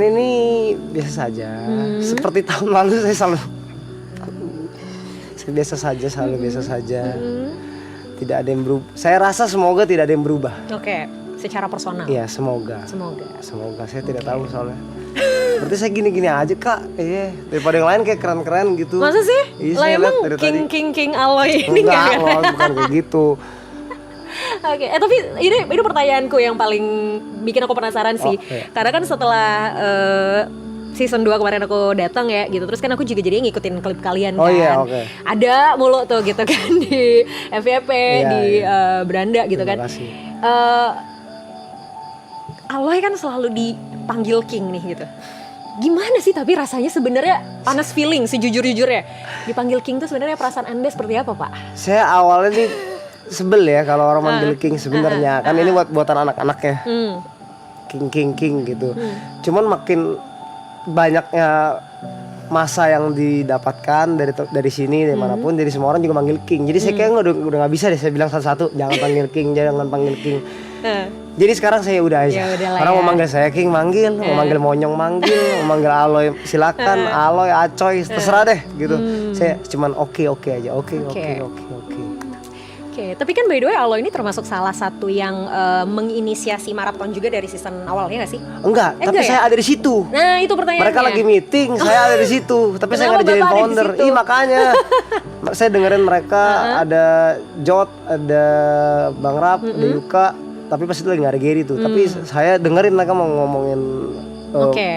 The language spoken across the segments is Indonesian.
Ini biasa saja. Seperti tahun lalu saya biasa saja, selalu biasa saja. Tidak ada yang berubah. Saya rasa semoga tidak ada yang berubah. Oke, secara personal. Iya, semoga. Semoga. Saya tidak tahu soalnya. Berarti saya gini-gini aja kak. Iya, daripada yang lain kayak keren-keren gitu. Masa sih? Iya, Lah saya lihat emang dari tadi. king Aloy ini Enggak, nggak? loh, bukan kayak gitu. Oke, tapi ini pertanyaanku yang paling bikin aku penasaran sih. Oke. Karena kan setelah season 2 kemarin aku datang ya gitu. Terus kan aku juga jadi ngikutin klip kalian kan. Oh iya, oke. Ada mulu tuh gitu kan di FYP, Iya, di iya. Beranda gitu Terima kan. kasih. Aloy kan selalu dipanggil King nih gitu. Gimana sih tapi rasanya sebenarnya honest feeling sejujur-jujurnya dipanggil King tuh sebenarnya perasaan Anda seperti apa, Pak? Saya awalnya nih sebel ya kalau orang manggil King sebenarnya. Kan ini buatan anak-anak ya. King gitu. Cuman makin banyaknya masa yang didapatkan dari sini dari manapun, jadi semua orang juga manggil King. Jadi saya kayak udah nggak bisa deh saya bilang satu-satu jangan panggil King, jangan panggil King. Jadi sekarang saya udah aja. Ya udahlah Orang ya. mau manggil saya King manggil, mau manggil Monyong manggil, mau manggil Aloy silakan, Aloy, Acoy, terserah deh gitu. Saya cuman oke aja, oke. Oke, tapi kan by the way Aloy ini termasuk salah satu yang menginisiasi maraton juga dari season awalnya nggak sih? Enggak, tapi enggak ya? saya ada di situ. Nah itu pertanyaannya. Mereka lagi meeting, saya ada di situ, tapi saya nggak Kenapa dijadiin Bapak ada di founder. situ? Iya makanya, saya dengerin mereka ada Jot, ada Bang Rap, ada Yuka, tapi pas itu lagi nggak ada Gary tuh. Tapi saya dengerin mereka mau ngomongin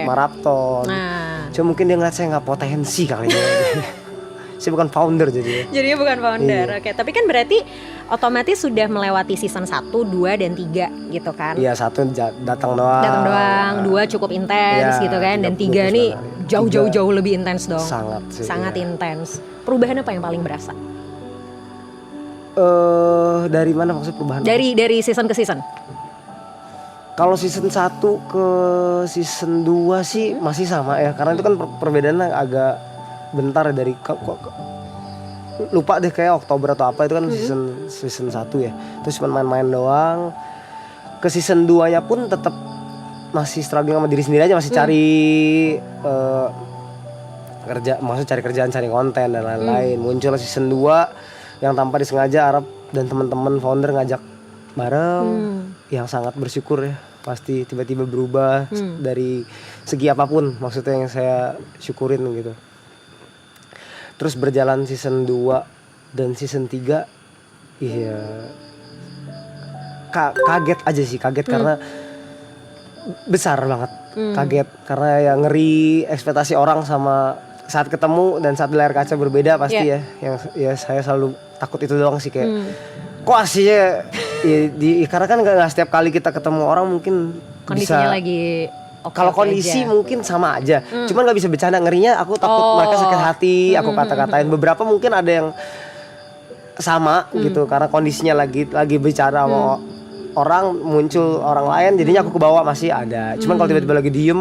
maraton. Nah, Cuma mungkin dia ngeliat saya nggak potensi kali ya. Saya bukan founder jadi. jadinya bukan founder. Iya. Oke, tapi kan berarti otomatis sudah melewati season 1, 2, dan 3 gitu kan? Iya satu datang doang. Datang doang, 2 cukup intens Iya, gitu kan, dan 30 3 nih hari. jauh lebih intens dong. Sangat sih, Sangat iya. intens. Perubahan apa yang paling berasa? Dari mana maksud perubahan? Dari season ke season? Kalau season 1 ke season 2 sih masih sama ya. Karena itu kan perbedaannya agak bentar ya dari lupa deh kayak Oktober atau apa itu kan season 1 ya. Terus cuma main-main doang. Ke season 2-nya pun tetap masih struggling sama diri sendiri aja, masih cari kerja, maksud cari kerjaan, cari konten dan lain-lain. Muncul season 2 yang tanpa disengaja Arab dan teman-teman founder ngajak bareng, yang sangat bersyukur ya. Pasti tiba-tiba berubah dari segi apapun, maksudnya yang saya syukurin gitu. Terus berjalan season 2 dan season 3, iya kaget aja sih, karena besar banget. Kaget karena ya ngeri, ekspektasi orang sama saat ketemu dan saat di layar kaca berbeda pasti ya. Yang ya saya selalu takut itu doang sih, kayak kok aslinya ya, karena kan nggak setiap kali kita ketemu orang mungkin Kondisinya bisa, lagi kalau kondisi aja. mungkin sama aja, cuman nggak bisa bercanda, ngerinya aku takut mereka sakit hati, aku kata-katain. Beberapa mungkin ada yang sama gitu karena kondisinya lagi bicara sama orang, muncul orang lain, jadinya aku kebawa masih ada. Cuman kalau tiba-tiba lagi diem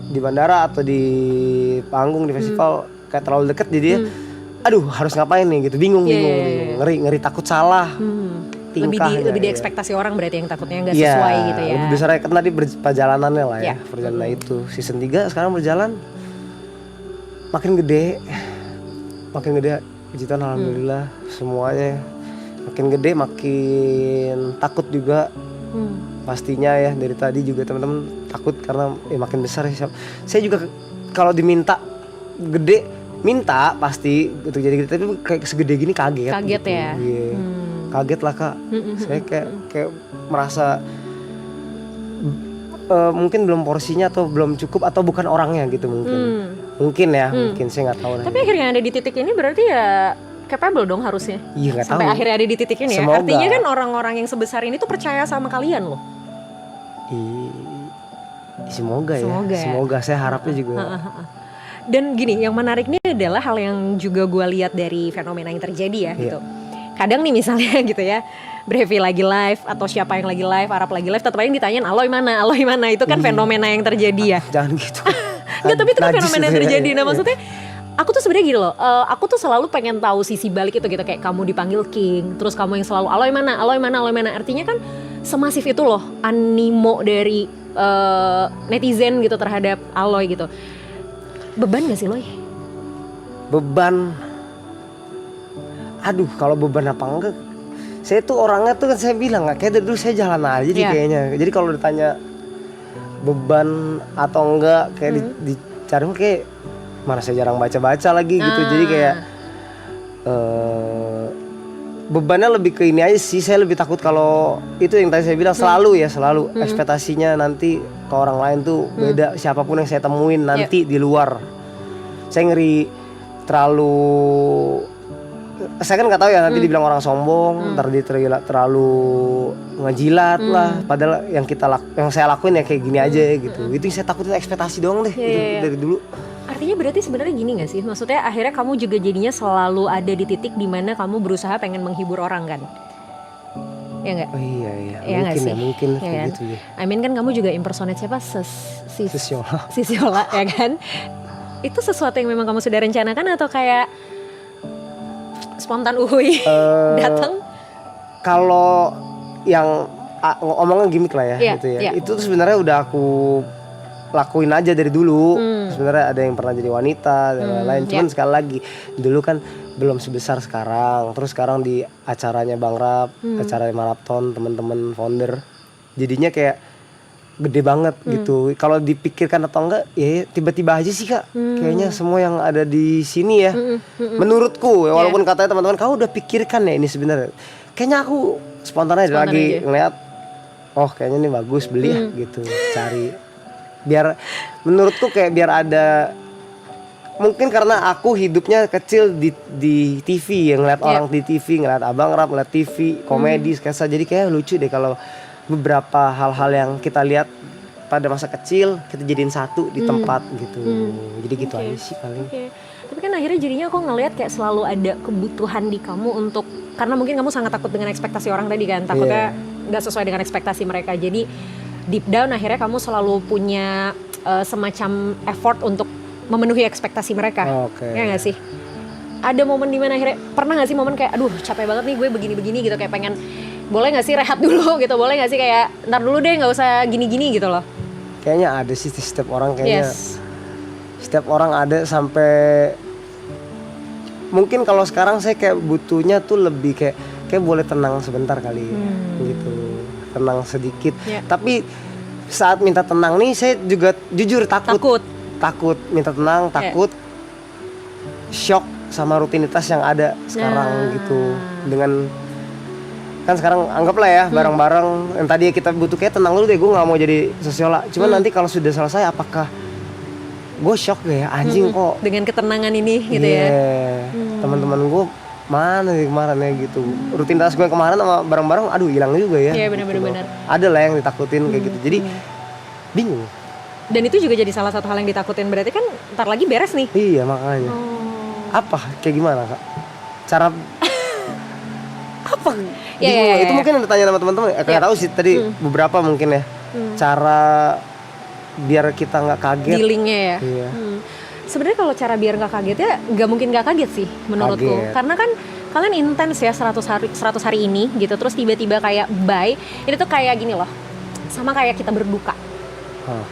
di bandara atau di panggung di festival kayak terlalu deket, jadi aduh harus ngapain nih gitu, bingung. Ngeri takut salah. Lebih di ekspektasi orang berarti yang takutnya nggak sesuai gitu ya. Lebih besar kan tadi perjalanannya lah ya. Iya. Perjalanan itu season 3 sekarang berjalan makin gede. Puji Tuhan alhamdulillah semuanya makin gede, makin takut juga. Pastinya ya, dari tadi juga teman-teman takut karena makin besar ya. Saya juga kalau diminta gede minta pasti gitu, jadi gede, tapi kayak segede gini kaget Kaget gitu. ya. Iya. Kaget lah kak. Saya kayak merasa mungkin belum porsinya atau belum cukup atau bukan orangnya gitu mungkin ya. Mungkin saya nggak tahu. Tapi akhirnya ada di titik ini berarti ya capable dong harusnya. Iya, nggak tahu. Sampai akhirnya ada di titik ini ya. Semoga. Artinya kan orang-orang yang sebesar ini tuh percaya sama kalian loh. Semoga ya. Semoga, saya harapnya juga. Dan gini, yang menarik nih adalah hal yang juga gue lihat dari fenomena yang terjadi ya gitu. Kadang nih misalnya gitu ya, Brevi lagi live atau siapa yang lagi live, Arab lagi live, tetap aja yang ditanyain Aloy mana, itu kan fenomena yang terjadi ya. Jangan gitu. Enggak, tapi itu kan fenomena yang terjadi. Nah Iya. maksudnya aku tuh sebenarnya gini loh, aku tuh selalu pengen tahu sisi balik itu gitu, kayak kamu dipanggil King, terus kamu yang selalu Aloy mana, artinya kan semasif itu loh animo dari netizen gitu terhadap Aloy gitu. Beban gak sih Loy? Beban, aduh kalau beban apa enggak, saya tuh orangnya tuh kan saya bilang nggak kayak dari dulu saya jalan aja sih kayaknya. Jadi kalau ditanya beban atau enggak kayak dicari kayak mana saya jarang baca lagi gitu. Jadi kayak bebannya lebih ke ini aja sih. Saya lebih takut kalau itu yang tadi saya bilang selalu ekspektasinya nanti ke orang lain tuh beda. Siapapun yang saya temuin nanti di luar, saya ngeri terlalu. Saya kan nggak tahu ya nanti dibilang orang sombong, terlalu ngejilat lah. Padahal yang saya lakuin ya kayak gini aja gitu. Itu yang saya takutin ekspektasi doang deh dari dulu. Artinya berarti sebenarnya gini gak sih? Maksudnya akhirnya kamu juga jadinya selalu ada di titik dimana kamu berusaha pengen menghibur orang kan? Ya nggak? Oh iya ya mungkin ya kayak kan? gitu ya. I mean kan kamu juga impersonate siapa? Sisiola ya kan? Itu sesuatu yang memang kamu sudah rencanakan atau kayak spontan datang? Kalau yang omongan gimmick lah ya gitu ya. Itu tuh sebenarnya udah aku lakuin aja dari dulu. Sebenarnya ada yang pernah jadi wanita dan lain-lain. Cuman sekali lagi dulu kan belum sebesar sekarang. Terus sekarang di acaranya Bang Rap, acara maraton teman-teman founder, jadinya kayak gede banget gitu. Kalau dipikirkan atau enggak, ya tiba-tiba aja sih Kak. Kayaknya semua yang ada di sini ya, menurutku ya, walaupun katanya teman-teman kau udah pikirkan ya ini sebenarnya. Kayaknya aku spontan aja lagi ngeliat, oh kayaknya ini bagus beli ya gitu, cari. Biar menurutku kayak biar ada, mungkin karena aku hidupnya kecil di TV ya, ngeliat orang di TV, ngeliat Abang Rap, ngeliat TV komedi sketsa, jadi kayak lucu deh kalau beberapa hal-hal yang kita lihat pada masa kecil kita jadiin satu di tempat gitu. Jadi gitu aja sih paling. Tapi kan akhirnya jadinya aku ngelihat kayak selalu ada kebutuhan di kamu untuk, karena mungkin kamu sangat takut dengan ekspektasi orang tadi kan, takutnya nggak sesuai dengan ekspektasi mereka. Jadi deep down akhirnya kamu selalu punya semacam effort untuk memenuhi ekspektasi mereka. Ya nggak sih? Ada momen dimana akhirnya, pernah nggak sih momen kayak aduh capek banget nih gue begini-begini gitu, kayak pengen boleh nggak sih rehat dulu gitu, boleh nggak sih kayak ntar dulu deh nggak usah gini-gini gitu loh. Kayaknya ada sih setiap orang kayaknya. Setiap orang ada sampai mungkin kalau sekarang saya kayak butuhnya tuh lebih kayak boleh tenang sebentar kali gitu. Tenang sedikit. Tapi saat minta tenang nih saya juga jujur takut minta tenang, takut shock sama rutinitas yang ada sekarang gitu. Dengan kan sekarang anggaplah ya bareng-bareng yang tadi kita butuh kayak tenang dulu deh, gue nggak mau jadi sosiola. Cuman nanti kalau sudah selesai apakah gue shock ya anjing kok dengan ketenangan ini gitu ya. Teman-teman gue mana nih kemarin ya gitu, rutinitas gue kemarin sama bareng-bareng aduh hilang juga ya. Iya benar-benar. Ada lah yang ditakutin kayak gitu, jadi bingung. Dan itu juga jadi salah satu hal yang ditakutin, berarti kan ntar lagi beres nih. Iya makanya. Apa kayak gimana Kak cara apa itu mungkin yang ditanya sama teman-teman kayak tahu sih tadi beberapa mungkin ya cara biar kita nggak kaget dealingnya ya. Sebenarnya kalau cara biar nggak kaget ya nggak mungkin nggak kaget sih menurutku, karena kan kalian intens ya 100 hari ini gitu, terus tiba-tiba kayak bye, itu tuh kayak gini loh, sama kayak kita berduka.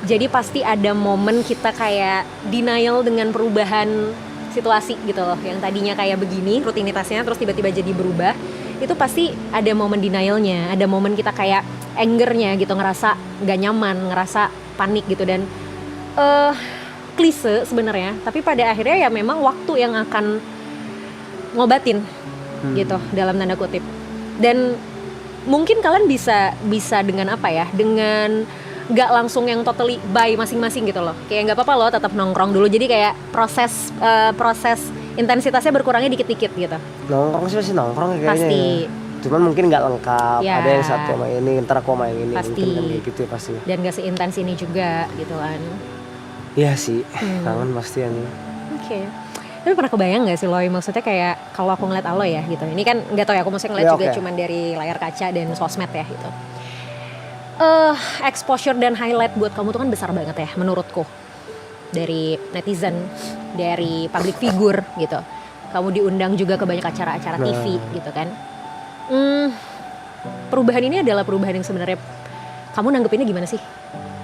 Jadi pasti ada momen kita kayak denial dengan perubahan situasi gitu loh, yang tadinya kayak begini rutinitasnya terus tiba-tiba jadi berubah. Itu pasti ada momen denialnya, ada momen kita kayak angernya gitu, ngerasa gak nyaman, ngerasa panik gitu. Dan klise sebenarnya, tapi pada akhirnya ya memang waktu yang akan ngobatin gitu dalam tanda kutip. Dan mungkin kalian bisa dengan apa ya, dengan gak langsung yang totally bye masing-masing gitu loh, kayak nggak apa-apa loh tetap nongkrong dulu, jadi kayak proses intensitasnya berkurangnya dikit-dikit gitu. Nongkrong sih masih nongkrong kayaknya. Pasti. Cuman mungkin nggak lengkap. Ada yang satu sama ini, ntar aku sama yang ini. Pasti. Mungkin kan kayak gitu ya pasti. Dan nggak seintens ini juga gitu kan. Iya sih, kangen pasti yang. Oke. Tapi pernah kebayang nggak sih Loy, maksudnya kayak kalau aku ngeliat Aloy ya gitu. Ini kan nggak tahu ya, aku maksudnya ngeliat juga cuman dari layar kaca dan sosmed ya gitu. Exposure dan highlight buat kamu tuh kan besar banget ya menurutku, dari netizen, dari public figure gitu. Kamu diundang juga ke banyak acara-acara TV gitu kan. perubahan ini adalah perubahan yang sebenarnya kamu nanggepinnya gimana sih?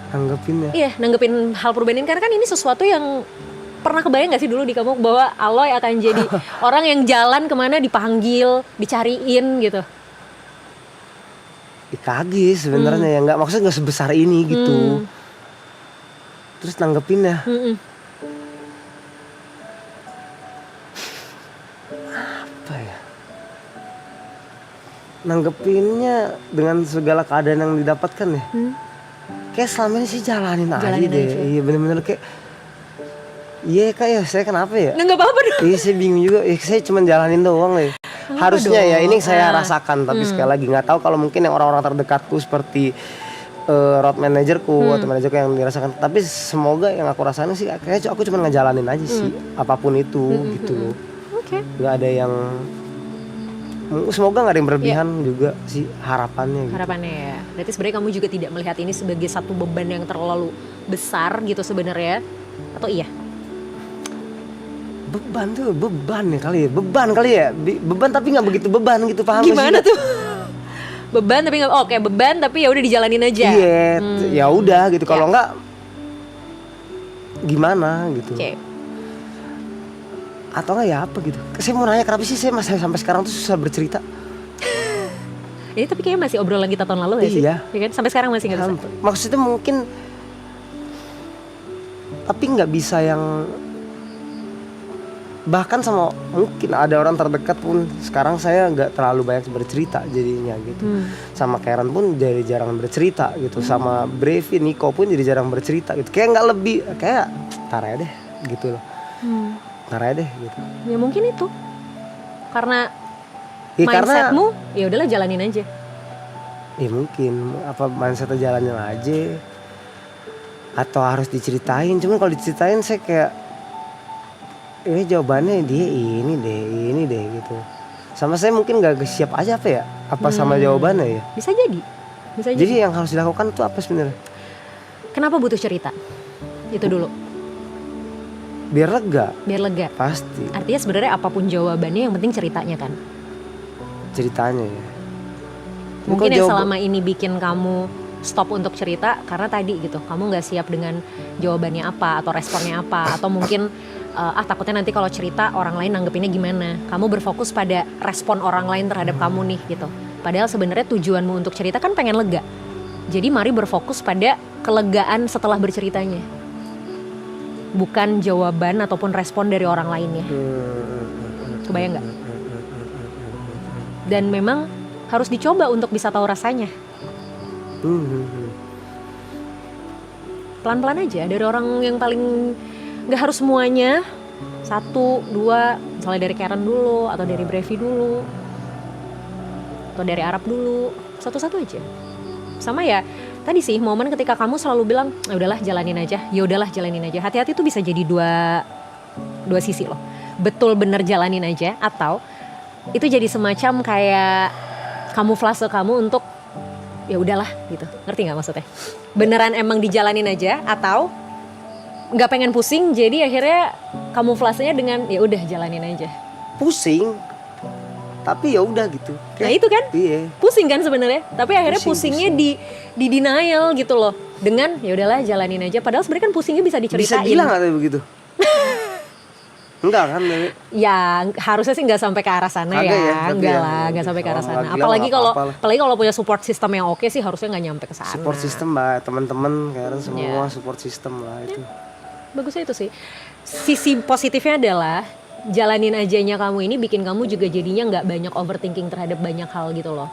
Nanggepinnya. Iya, nanggepin hal perubahan ini karena kan ini sesuatu yang pernah kebayang gak sih dulu di kamu bahwa Aloy akan jadi orang yang jalan kemana dipanggil, dicariin gitu? Kaget sebenarnya ya, nggak, maksudnya nggak sebesar ini gitu. Terus nanggepinnya apa ya? Nanggepinnya dengan segala keadaan yang didapatkan ya. Kayak selama ini sih jalanin aja deh. Iya bener-bener kayak, iya kak ya, saya kenapa ya? Nggak apa-apa dong. Iya saya bingung juga. Saya cuma jalanin doang ya. Harusnya ya ini saya rasakan, tapi sekali lagi nggak tahu kalau mungkin yang orang-orang terdekatku seperti road manajerku atau manajerku yang dirasakan. Tapi semoga yang aku rasain sih kayaknya aku cuma ngejalanin aja sih apapun itu gitu loh. Oke. Nggak ada yang, semoga nggak ada yang berlebihan juga sih harapannya. Gitu. Harapannya ya. Berarti sebenarnya kamu juga tidak melihat ini sebagai satu beban yang terlalu besar gitu sebenarnya, atau iya? Beban tuh beban ya kali ya, beban tapi nggak begitu beban gitu, paham? Gimana tuh? Beban tapi nggak, oke beban tapi ya udah dijalanin aja. Iya, ya udah gitu. Kalau nggak gimana gitu. Oke. Atau nggak ya apa gitu. Saya mau nanya kenapa sih saya masih sampai sekarang tuh susah bercerita. Ini tapi kayaknya masih obrolan kita tahun lalu gak sih? Iya. Ya kan? Sampai sekarang masih nggak bisa. Maksudnya mungkin, tapi nggak bisa yang, bahkan sama mungkin ada orang terdekat pun sekarang saya nggak terlalu banyak bercerita jadinya gitu. Sama Karen pun jadi jarang bercerita gitu. Sama Brevi, Nico pun jadi jarang bercerita gitu. Kayak nggak lebih, kayak tar aja deh gitu loh. Tar aja deh gitu. Ya mungkin itu karena Ya, mindsetmu ya udahlah jalanin aja. Ya mungkin apa mindsetnya jalanin aja, atau harus diceritain. Cuman kalau diceritain saya kayak, ini jawabannya dia ini deh gitu. Sama saya mungkin gak siap aja apa ya? Apa sama jawabannya ya? Bisa jadi. Jadi yang harus dilakukan tuh apa sebenarnya? Kenapa butuh cerita? Itu dulu. Biar lega. Biar lega. Pasti. Artinya sebenarnya apapun jawabannya yang penting ceritanya kan. Ceritanya ya. Mungkin yang selama ini bikin kamu stop untuk cerita karena tadi gitu, kamu nggak siap dengan jawabannya apa atau responnya apa, atau mungkin takutnya nanti kalau cerita orang lain nanggepinnya gimana. Kamu berfokus pada respon orang lain terhadap kamu nih gitu. Padahal sebenarnya tujuanmu untuk cerita kan pengen lega. Jadi mari berfokus pada kelegaan setelah berceritanya, bukan jawaban ataupun respon dari orang lainnya. Kebayang nggak? Dan memang harus dicoba untuk bisa tahu rasanya. Pelan-pelan aja dari orang yang paling, nggak harus semuanya 1, 2, misalnya dari Karen dulu atau dari Brevi dulu atau dari Arab dulu, satu-satu aja. Sama ya tadi sih momen ketika kamu selalu bilang ya udahlah jalanin aja, ya udahlah jalanin aja. Hati-hati tuh bisa jadi dua sisi loh. Betul bener jalanin aja, atau itu jadi semacam kayak kamuflase kamu untuk ya udahlah gitu. Ngerti nggak maksudnya? Beneran emang dijalanin aja, atau nggak pengen pusing jadi akhirnya kamuflasenya dengan ya udah jalanin aja. Pusing tapi ya udah gitu. Nah itu kan iya. Pusing kan sebenarnya, tapi akhirnya pusingnya di denial gitu loh, dengan ya udahlah jalanin aja, padahal sebenarnya kan pusingnya bisa diceritain. Bisa bilang nggak begitu? Enggak kan? Ya harusnya sih nggak sampai ke arah sana ya. Enggak lah, nggak sampai ke arah sana. Apalagi kalau punya support system yang oke sih harusnya nggak nyampe ke sana. Support system mbak, teman-teman Karen semua support system lah itu. Bagusnya itu sih. Sisi positifnya adalah jalanin ajanya kamu ini bikin kamu juga jadinya nggak banyak overthinking terhadap banyak hal gitu loh.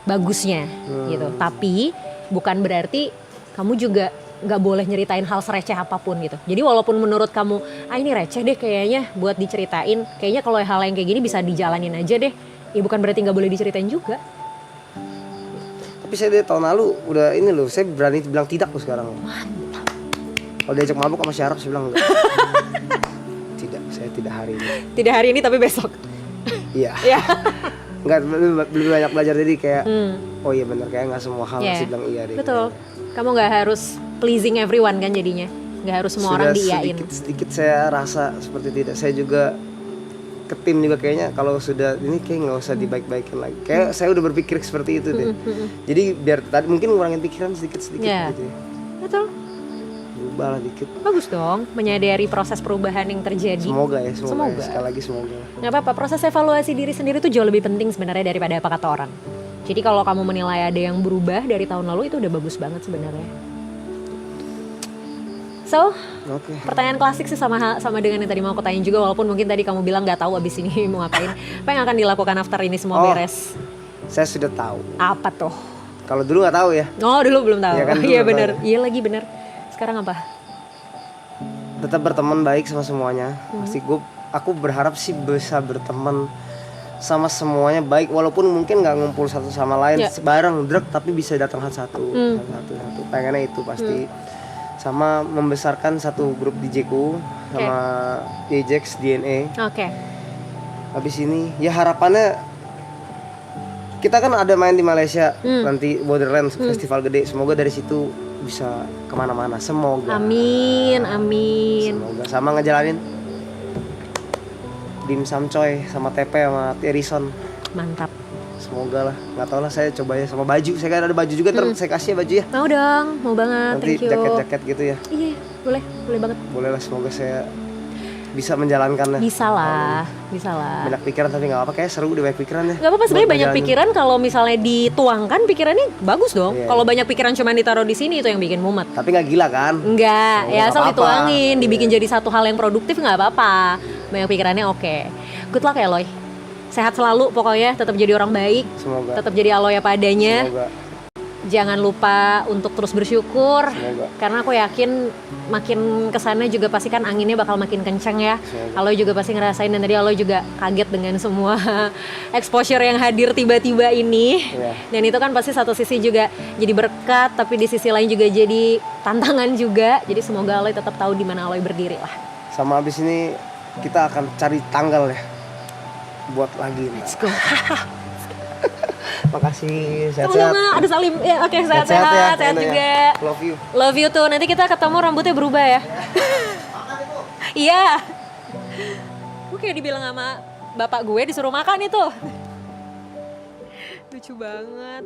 Bagusnya gitu. Tapi bukan berarti kamu juga nggak boleh nyeritain hal sereceh apapun gitu. Jadi walaupun menurut kamu ini receh deh kayaknya buat diceritain, kayaknya kalau hal yang kayak gini bisa dijalanin aja deh, ya bukan berarti nggak boleh diceritain juga. Tapi saya dari tahun lalu udah ini loh, saya berani bilang tidak loh sekarang. Mantap. Kalau diajak mabuk sama Syaraf saya bilang enggak. Tidak, saya tidak hari ini. Tidak hari ini tapi besok. Iya. Enggak, lebih banyak belajar jadi kayak oh iya benar, kayak nggak semua hal saya bilang iya deh. Betul. Kamu nggak harus pleasing everyone kan jadinya, nggak harus semua orang diiyain. Sedikit saya rasa seperti tidak. Saya juga ke tim juga kayaknya kalau sudah ini kayak nggak usah dibaik-baikin lagi. Kayak saya udah berpikir seperti itu deh. Jadi biar tadi mungkin ngurangin pikiran sedikit-sedikit Ya. gitu ya. Betul. Berubah lah dikit. Bagus dong, menyadari proses perubahan yang terjadi. Semoga ya. Semoga. Sekali lagi semoga. Nggak apa-apa, proses evaluasi diri sendiri itu jauh lebih penting sebenarnya daripada apa kata orang. Jadi kalau kamu menilai ada yang berubah dari tahun lalu itu udah bagus banget sebenarnya. So, Oke. pertanyaan klasik sih sama dengan yang tadi mau aku tanyain juga, walaupun mungkin tadi kamu bilang nggak tahu abis ini mau ngapain. Apa yang akan dilakukan after ini semua beres? Saya sudah tahu. Apa tuh? Kalau dulu nggak tahu ya. Oh, dulu belum tahu. Iya kan, dulu Iya belum bener. tahu. Iya lagi bener. Sekarang apa? Tetap berteman baik sama semuanya. Pasti aku berharap sih bisa berteman sama semuanya baik, walaupun mungkin nggak ngumpul satu sama lain bareng drug, tapi bisa datang satu. Pengennya itu pasti. Sama membesarkan satu grup DJ ku sama Ajax DNA. Oke. Habis ini ya harapannya kita kan ada main di Malaysia nanti Borderlands festival gede, semoga dari situ bisa kemana-mana, semoga. Amin, amin. Semoga sama ngejalanin Dimsum Coy sama TP sama Terison. Mantap. Semoga lah, nggak tau lah, saya coba ya sama baju, saya kan ada baju juga, saya kasih ya baju ya. Mau dong, mau banget. Nanti Thank you. jaket-jaket gitu ya. Iya, boleh banget. Boleh lah, semoga saya bisa menjalankannya. Bisa lah. Banyak pikiran tapi nggak apa, kayak seru deh banyak pikiran ya. Gak apa-apa sebenarnya, Buat banyak ngejalanin. pikiran kalau misalnya dituangkan pikirannya bagus dong. Iya. Kalau banyak pikiran cuma ditaruh di sini itu yang bikin mumet. Tapi nggak gila kan? Enggak, ya nggak asal apa-apa. dituangin, dibikin Iya. jadi satu hal yang produktif nggak apa-apa. Banyak pikirannya oke. Good luck ya Aloy. Sehat selalu pokoknya, tetap jadi orang baik, Semoga. tetap jadi Aloy apa adanya. Semoga. Jangan lupa untuk terus bersyukur. Semoga. Karena aku yakin makin kesana juga pasti kan anginnya bakal makin kenceng ya. Semoga. Aloy juga pasti ngerasain, dan tadi Aloy juga kaget dengan semua exposure yang hadir tiba-tiba ini. Iya. Dan itu kan pasti satu sisi juga jadi berkat, tapi di sisi lain juga jadi tantangan juga. Jadi semoga Aloy tetap tahu di mana Aloy berdiri lah. Sama abis ini kita akan cari tanggal ya buat lagi. Let's go. Makasih, sehat-sehat. Sama-sama, ada Salim. Ya, oke, sehat-sehat, ya, sehat Eno ya. juga. Love you. Love you tuh. Nanti kita ketemu rambutnya berubah ya. Iya. Gue kayak dibilang sama bapak gue disuruh makan itu. Lucu banget.